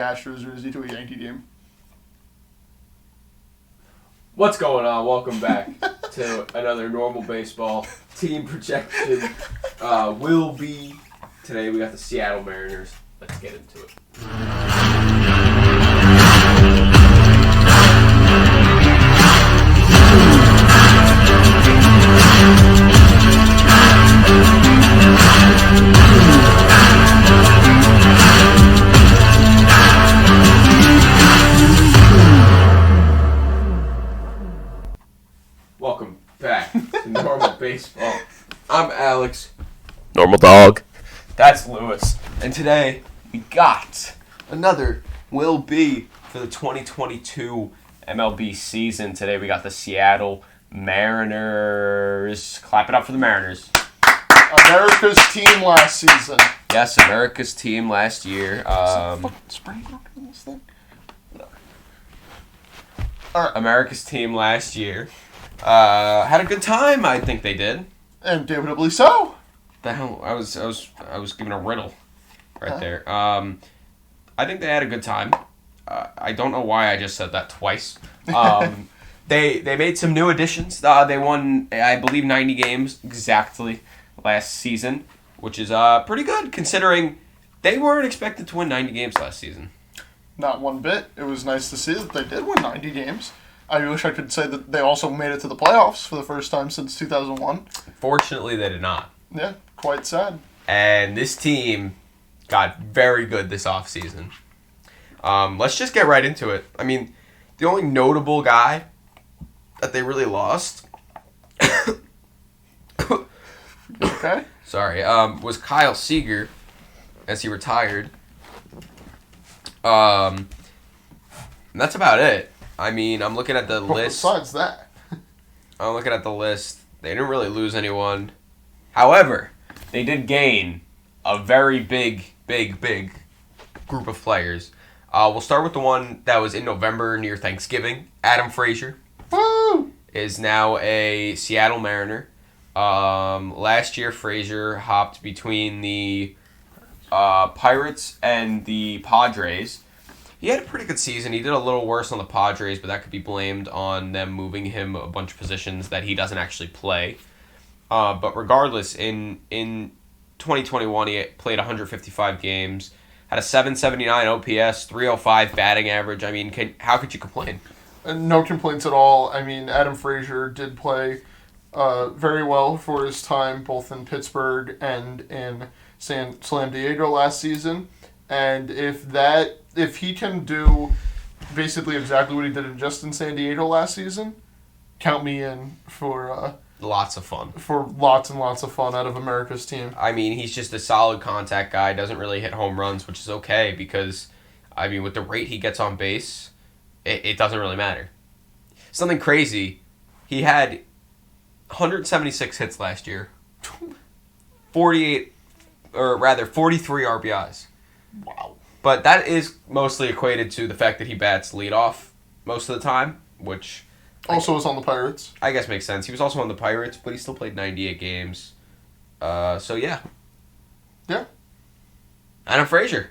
Astros jersey to a Yankee game. What's going on? Welcome back to another normal baseball team projection. Will be today. We got the Seattle Mariners. Let's get into it. Welcome back to normal baseball. I'm Alex. Normal dog. That's Lewis. And today, we got another Will Be for the 2022 MLB season. Today, we got the Seattle Mariners. Clap it up for the Mariners. America's team last season. Yes, America's team last year. Spray on this thing? America's team last year. Had a good time, I think they did. Indubitably so. The hell, I was giving a riddle right there. I think they had a good time. I don't know why I just said that twice. They made some new additions. They won, I believe, 90 games exactly last season, which is pretty good considering they weren't expected to win 90 games last season. Not one bit. It was nice to see that they did win 90 games. I wish I could say that they also made it to the playoffs for the first time since 2001. Fortunately, they did not. Yeah, quite sad. And this team got very good this offseason. Let's just get right into it. I mean, the only notable guy that they really lost Okay. sorry, was Kyle Seager as he retired. And that's about it. I mean, I'm looking at the list. Besides that. I'm looking at the list. They didn't really lose anyone. However, they did gain a very big group of players. We'll start with the one that was in November near Thanksgiving. Adam Frazier Woo! is now a Seattle Mariner. Last year, Frazier hopped between the Pirates and the Padres. He had a pretty good season. He did a little worse on the Padres, but that could be blamed on them moving him a bunch of positions that he doesn't actually play. But regardless, in 2021, he played 155 games, had a 779 OPS, 305 batting average. I mean, how could you complain? No complaints at all. I mean, Adam Frazier did play very well for his time, both in Pittsburgh and in San Diego last season. And if he can do basically exactly what he did in San Diego last season, count me in for Lots of fun. For lots and lots of fun out of America's team. I mean, he's just a solid contact guy, doesn't really hit home runs, which is okay because, I mean, with the rate he gets on base, it doesn't really matter. Something crazy, he had 176 hits last year, 43 RBIs. Wow. But that is mostly equated to the fact that he bats leadoff most of the time, which Also was on the Pirates. I guess makes sense. He was also on the Pirates, but he still played 98 games. So, yeah. Yeah. Adam Frazier.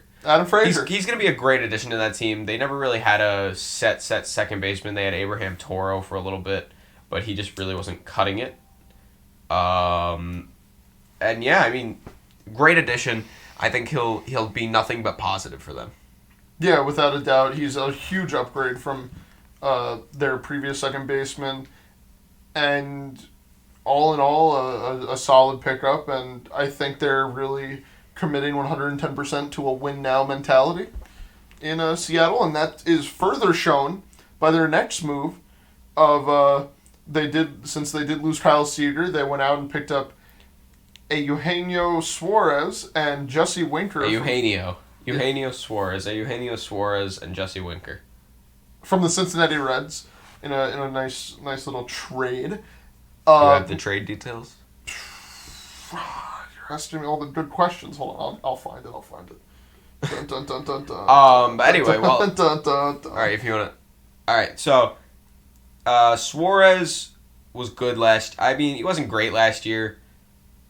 He's He's going to be a great addition to that team. They never really had a set second baseman. They had Abraham Toro for a little bit, but he just really wasn't cutting it. And, yeah, I mean, great addition. I think he'll be nothing but positive for them. Yeah, without a doubt. He's a huge upgrade from their previous second baseman. And all in all, a solid pickup. And I think they're really committing 110% to a win-now mentality in Seattle. And that is further shown by their next move of since they did lose Kyle Seager, they went out and picked up a Eugenio Suarez and Jesse Winker. Eugenio Suarez and Jesse Winker. From the Cincinnati Reds in a nice little trade. You have the trade details? You're asking me all the good questions. Hold on, I'll find it. Dun, dun, dun, dun, dun, But anyway, well, dun, dun, dun, dun. all right, if you want to. All right, so Suarez was good I mean, he wasn't great last year.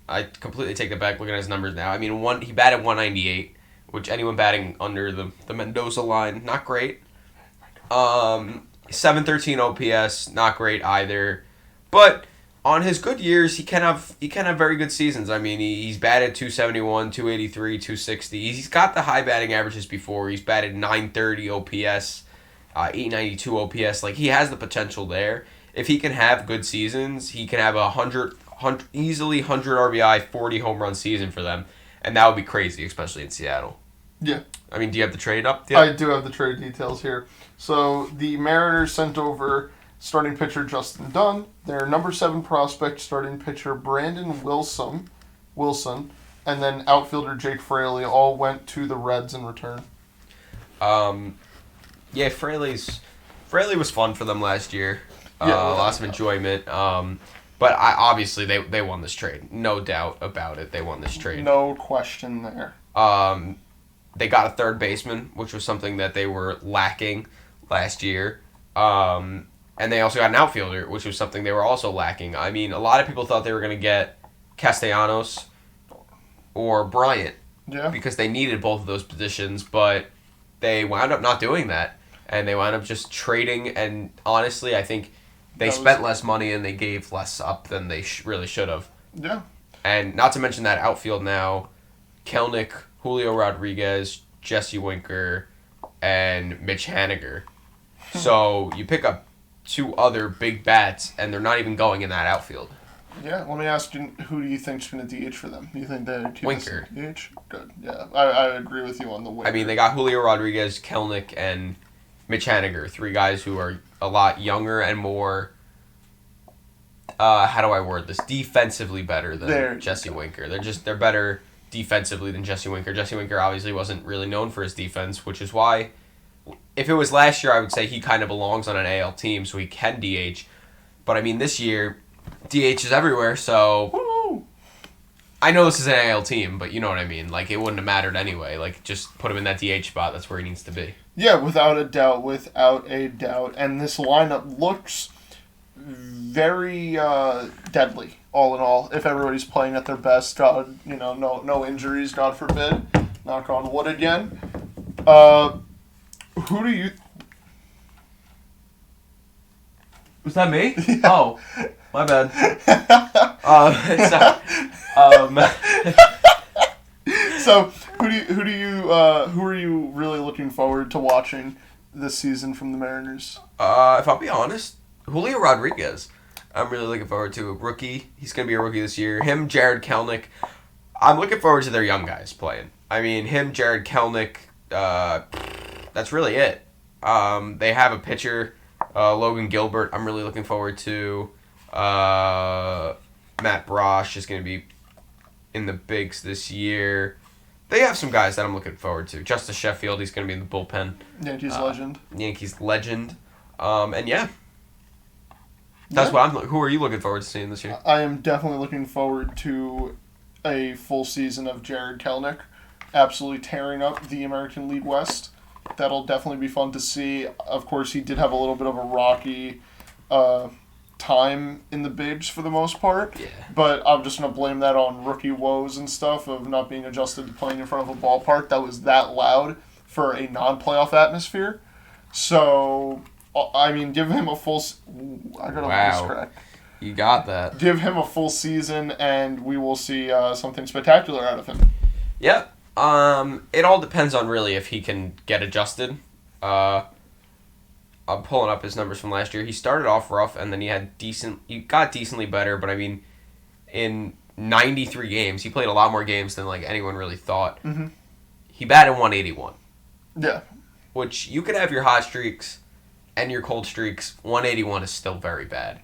I completely take that back looking at his numbers now. I mean, he batted 198, which anyone batting under the Mendoza line, not great. 713 OPS, not great either. But on his good years, he can have very good seasons. I mean, he's batted 271, 283, 260. He's got the high batting averages before. He's batted 930 OPS, 892 OPS. Like, he has the potential there. If he can have good seasons, he can have easily 100 RBI, 40 home run season for them. And that would be crazy, especially in Seattle. Yeah. I mean, do you have the trade up? I do have the trade details here. So the Mariners sent over starting pitcher Justin Dunn, their number 7 prospect starting pitcher Brandon Wilson, and then outfielder Jake Fraley all went to the Reds in return. Yeah, Fraley was fun for them last year. Lots of enjoyment. But obviously they won this trade. No doubt about it. They won this trade. No question there. They got a third baseman, which was something that they were lacking last year. And they also got an outfielder, which was something they were also lacking. I mean, a lot of people thought they were going to get Castellanos or Bryant because they needed both of those positions, but they wound up not doing that. And they wound up just trading, and honestly, I think they spent less money and they gave less up than they really should have. Yeah. And not to mention that outfield now, Kelnick, Julio Rodriguez, Jesse Winker, and Mitch Haniger. So you pick up 2 other big bats, and they're not even going in that outfield. Yeah, let me ask you, who do you think's going to DH for them? Do you think they're Winker. DH? Good, yeah. I agree with you on the Winker. I mean, they got Julio Rodriguez, Kelnick, and Mitch Haniger, 3 guys who are a lot younger and more, how do I word this, defensively better than Jesse Winker. They're better defensively than Jesse Winker. Jesse Winker obviously wasn't really known for his defense, which is why, if it was last year, I would say he kind of belongs on an AL team, so he can DH. But I mean, this year, DH is everywhere, so woo! I know this is an AL team, but you know what I mean. Like, it wouldn't have mattered anyway. Like, just put him in that DH spot. That's where he needs to be. Yeah, without a doubt. And this lineup looks very deadly, all in all. If everybody's playing at their best, no injuries, God forbid. Knock on wood again. Who do you... Was that me? Yeah. Oh, my bad. So, who are you really looking forward to watching this season from the Mariners? If I'll be honest, Julio Rodriguez. I'm really looking forward to a rookie. He's going to be a rookie this year. Him, Jared Kelnick. I'm looking forward to their young guys playing. I mean, him, Jared Kelnick, that's really it. They have a pitcher, Logan Gilbert. I'm really looking forward to. Matt Brosh is going to be in the bigs this year. They have some guys that I'm looking forward to. Justice Sheffield, he's going to be in the bullpen. Yankees legend. And yeah. That's what who are you looking forward to seeing this year? I am definitely looking forward to a full season of Jared Kelnick absolutely tearing up the American League West. That'll definitely be fun to see. Of course, he did have a little bit of a rocky time in the bigs for the most part. Yeah. But I'm just going to blame that on rookie woes and stuff of not being adjusted to playing in front of a ballpark that was that loud for a non-playoff atmosphere. So, I mean, give him a full... I got a voice crack. You got that. Give him a full season, and we will see something spectacular out of him. Yep. It all depends on really if he can get adjusted. I'm pulling up his numbers from last year. He started off rough, and then he got decently better, but I mean, in 93 games, he played a lot more games than like anyone really thought. Mm-hmm. He batted 181. Yeah. Which, you could have your hot streaks and your cold streaks. 181 is still very bad.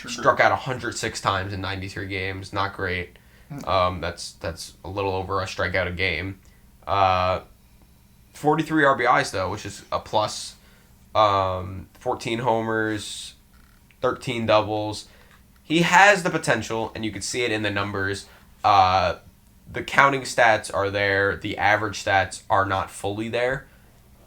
Struck out 106 times in 93 games. Not great. That's a little over a strikeout a game. 43 RBIs, though, which is a plus. 14 homers, 13 doubles. He has the potential, and you can see it in the numbers. The counting stats are there. The average stats are not fully there.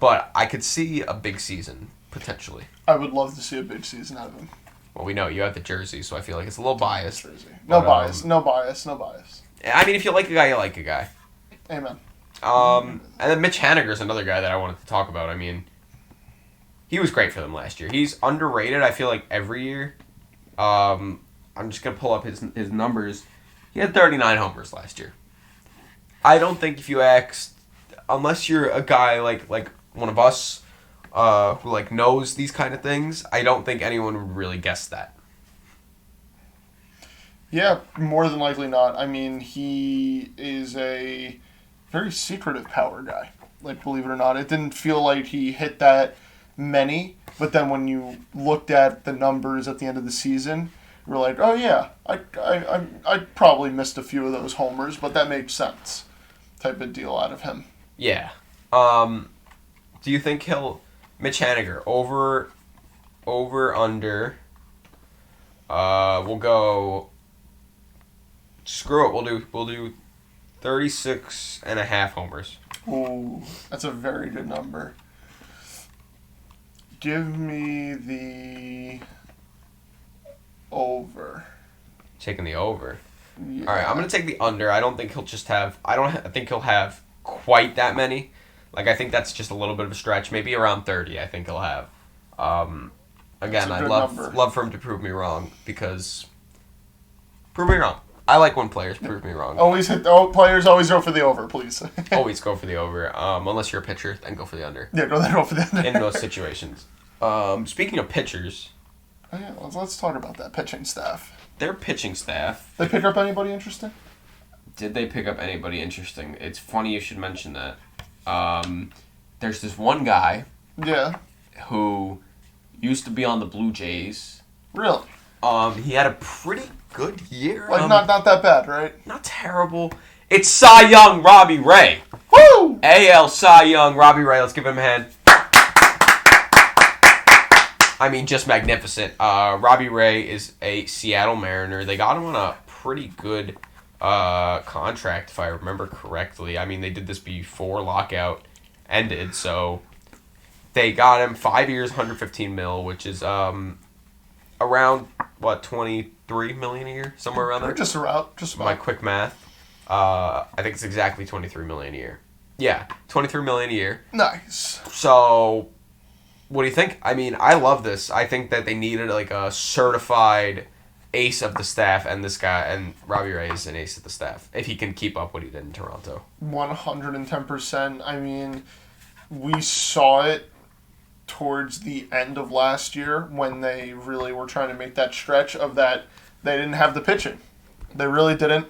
But I could see a big season, potentially. I would love to see a big season out of him. Well, we know you have the jersey, so I feel like it's a little biased. No bias. I mean, if you like a guy, you like a guy. Amen. And then Mitch Haniger is another guy that I wanted to talk about. I mean, he was great for them last year. He's underrated, I feel like, every year. I'm just going to pull up his numbers. He had 39 homers last year. I don't think if you asked, unless you're a guy like one of us who like knows these kind of things, I don't think anyone would really guess that. Yeah, more than likely not. I mean, he is a very secretive power guy. Like, believe it or not, it didn't feel like he hit that many, but then when you looked at the numbers at the end of the season, you were like, oh yeah, I probably missed a few of those homers, but that makes sense, type of deal out of him. Yeah. Do you think Mitch Haniger over under? We'll go. Screw it. We'll do 36 and a half homers. Ooh, that's a very good number. Give me the over. Taking the over. Yeah. All right, I'm gonna take the under. I don't think he'll just have. I think he'll have quite that many. Like, I think that's just a little bit of a stretch. Maybe around 30. I think he'll have. Again, I'd love for him to prove me wrong, because prove me wrong. I like when players prove me wrong. Players always go for the over, please. Always go for the over. Unless you're a pitcher, then go for the under. Yeah, go for the under. In those situations. Speaking of pitchers. Oh yeah, let's talk about that pitching staff. Their pitching staff. They pick up anybody interesting? Did they pick up anybody interesting? It's funny you should mention that. There's this one guy. Yeah. Who used to be on the Blue Jays. Really? He had a pretty good year. Like, not that bad, right? Not terrible. It's Cy Young Robbie Ray. Woo! AL Cy Young Robbie Ray. Let's give him a hand. I mean, just magnificent. Robbie Ray is a Seattle Mariner. They got him on a pretty good contract, if I remember correctly. I mean, they did this before lockout ended, so they got him 5 years, $115 million, which is around what, $23 million a year, somewhere around there. Just about. My quick math. I think it's exactly $23 million a year. Yeah, $23 million a year. Nice. So, what do you think? I mean, I love this. I think that they needed like a certified ace of the staff, and this guy, and Robbie Ray is an ace of the staff if he can keep up what he did in Toronto. 110%. I mean, we saw it towards the end of last year when they really were trying to make that stretch of that they didn't have the pitching. They really didn't.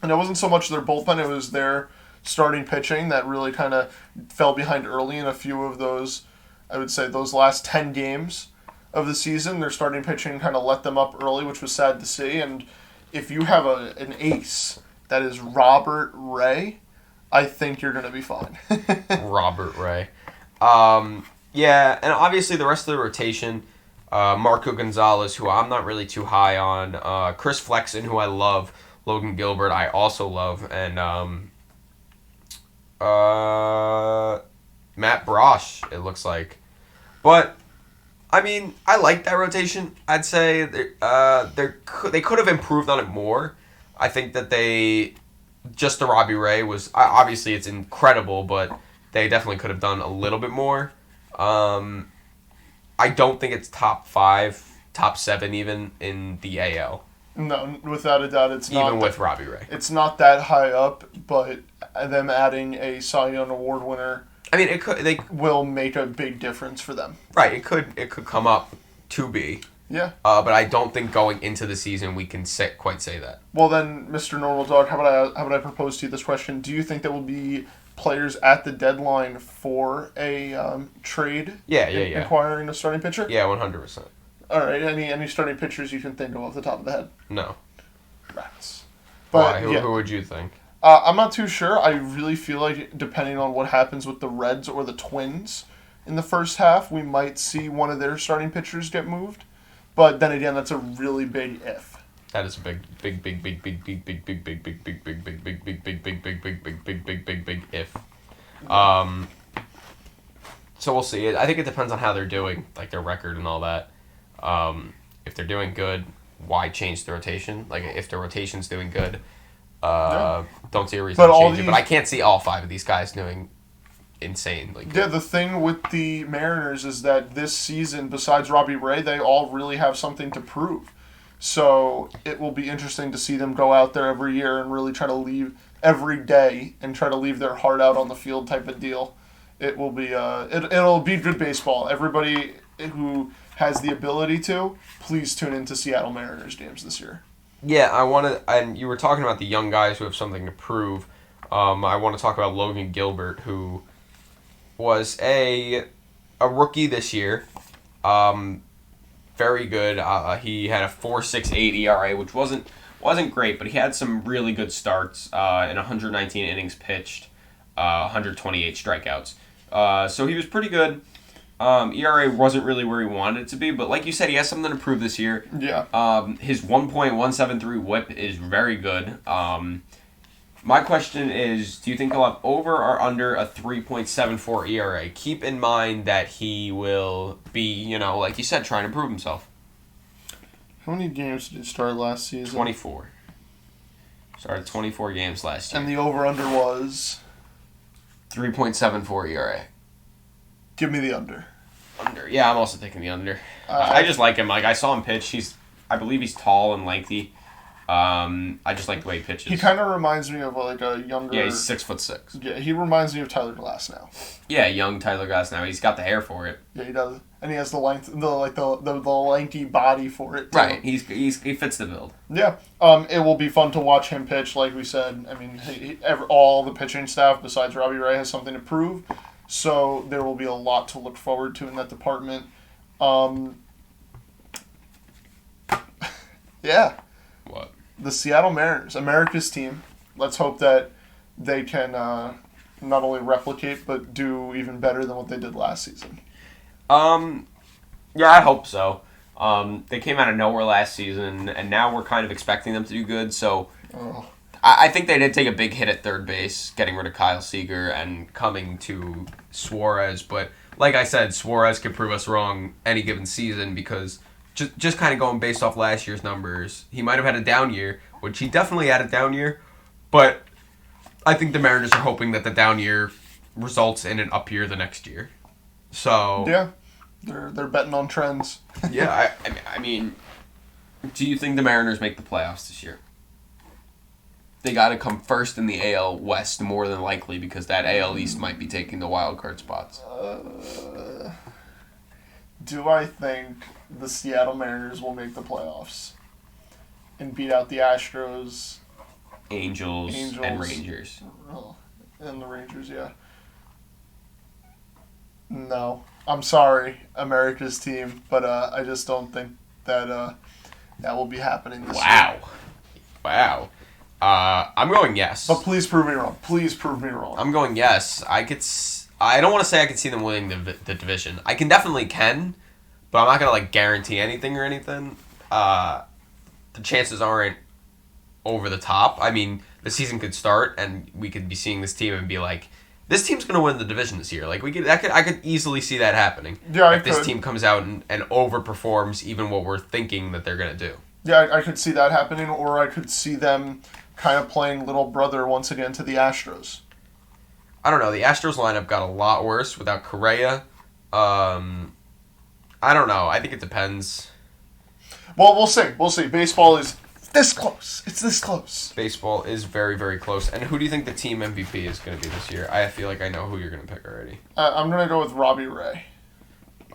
And it wasn't so much their bullpen, it was their starting pitching that really kind of fell behind early in a few of those, I would say, those last 10 games of the season. Their starting pitching kind of let them up early, which was sad to see. And if you have an ace that is Robert Ray, I think you're going to be fine. Robert Ray. Yeah, and obviously the rest of the rotation, Marco Gonzalez, who I'm not really too high on, Chris Flexen, who I love, Logan Gilbert, I also love, and Matt Brosh, it looks like. But, I mean, I like that rotation. I'd say they could have improved on it more. I think that just the Robbie Ray was, obviously it's incredible, but they definitely could have done a little bit more. I don't think it's top 5, top 7 even in the AL. No, without a doubt, it's not. Even with Robbie Ray. It's not that high up, but them adding a Cy Young Award winner, I mean, they will make a big difference for them. Right, it could come up to be. Yeah. But I don't think going into the season we can quite say that. Well then, Mr. Normal Dog, how about I propose to you this question? Do you think there will be players at the deadline for a trade? Yeah. Acquiring a starting pitcher? Yeah, 100%. All right. Any starting pitchers you can think of off the top of the head? No. Rats. But why? Who would you think? I'm not too sure. I really feel like depending on what happens with the Reds or the Twins in the first half, we might see one of their starting pitchers get moved. But then again, that's a really big if. That is a big if. So we'll see. I think it depends on how they're doing, like their record and all that. If they're doing good, why change the rotation? Like if the rotation's doing good, Don't see a reason But to all change it. these- But I can't see all 5 of these guys doing insane. Yeah, the thing with the Mariners is that this season, besides Robbie Ray, they all really have something to prove. So it will be interesting to see them go out there every year and really try to leave every day and try to leave their heart out on the field type of deal. It will be it'll be good baseball. Everybody who has the ability to, please tune into Seattle Mariners games this year. Yeah, I want to, and you were talking about the young guys who have something to prove. I want to talk about Logan Gilbert, who was a rookie this year. Very good. He had a 4.68 ERA, which wasn't great, but he had some really good starts in 119 innings pitched, 128 strikeouts. So he was pretty good. ERA wasn't really where he wanted it to be, but like you said, he has something to prove this year. Yeah. His 1.173 WHIP is very good. My question is, do you think he'll have over or under a 3.74 ERA? Keep in mind that he will be, like you said, trying to prove himself. How many games did he start last season? 24. Started 24 games last year. And the over-under was? 3.74 ERA. Give me the under. Under. Yeah, I'm also taking the under. I just like him. Like, I saw him pitch. I believe he's tall and lengthy. I just like the way he pitches. He kind of reminds me of like a younger. Yeah, he's 6'6". Yeah, he reminds me of Tyler Glasnow. Yeah, young Tyler Glasnow. He's got the hair for it. Yeah, he does, and he has the length, the lanky body for it too. Right. He fits the build. Yeah. It will be fun to watch him pitch. Like we said, I mean, all the pitching staff besides Robbie Ray has something to prove, so there will be a lot to look forward to in that department. Yeah. What? The Seattle Mariners, America's team. Let's hope that they can not only replicate, but do even better than what they did last season. Yeah, I hope so. They came out of nowhere last season, and now we're kind of expecting them to do good, so I think they did take a big hit at third base, getting rid of Kyle Seager and coming to Suarez, but like I said, Suarez could prove us wrong any given season because just kind of going based off last year's numbers, he might have had a down year, which he definitely had a down year, but I think the Mariners are hoping that the down year results in an up year the next year. So yeah, they're betting on trends. Yeah, I mean, do you think the Mariners make the playoffs this year? They got to come first in the AL West more than likely because that AL East might be taking the wild card spots. Do I think the Seattle Mariners will make the playoffs and beat out the Astros, Angels. And Rangers? Oh, and the Rangers, yeah. No. I'm sorry, America's team, but I just don't think that that will be happening this year. Wow. I'm going yes. But please prove me wrong. Please prove me wrong. I'm going yes. I don't want to say I could see them winning the division. I definitely can, but I'm not going to guarantee anything or anything. The chances aren't over the top. I mean, the season could start and we could be seeing this team and be like, this team's going to win the division this year. I could easily see that happening. Yeah, if this team comes out and overperforms even what we're thinking that they're going to do. Yeah, I could see that happening, or I could see them kind of playing little brother once again to the Astros. I don't know. The Astros lineup got a lot worse without Correa. I don't know. I think it depends. Well, we'll see. We'll see. Baseball is this close. It's this close. Baseball is very, very close. And who do you think the team MVP is going to be this year? I feel like I know who you're going to pick already. I'm going to go with Robbie Ray.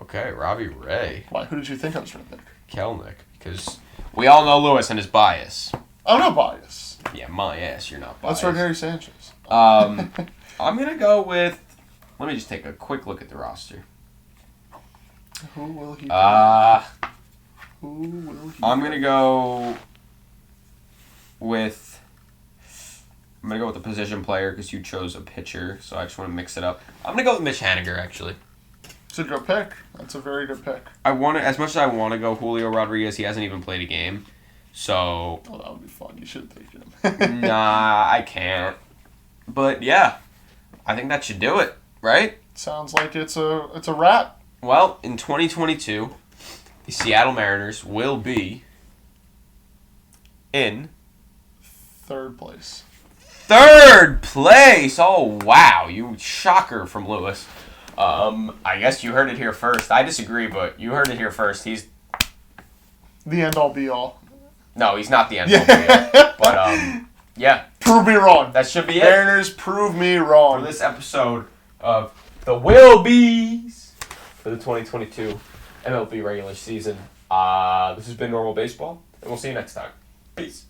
Okay, Robbie Ray. Why? Who did you think I was going to pick? Kelnick. Because we all know Lewis and his bias. I'm not biased. Yeah, my ass, you're not biased. Let's Gary Sanchez. I'm going to go with... Let me just take a quick look at the roster. Who will he I'm going to go with... I'm going to go with the position player because you chose a pitcher, so I just want to mix it up. I'm going to go with Mitch Haniger, actually. It's a good pick. That's a very good pick. As much as I want to go Julio Rodriguez, he hasn't even played a game. So... Oh, that would be fun. You should take him. Nah, I can't. But yeah, I think that should do it, right? Sounds like it's a wrap. Well, in 2022, the Seattle Mariners will be in Third place. Third place! Oh, wow. You shocker from Lewis. I guess you heard it here first. I disagree, but you heard it here first. He's... The end-all, be-all. No, he's not the end-all, be-all. But, yeah. Prove me wrong. That should be it. Mariners, prove me wrong. For this episode of the Wilbies for the 2022 MLB regular season. This has been Normal Baseball, and we'll see you next time. Peace.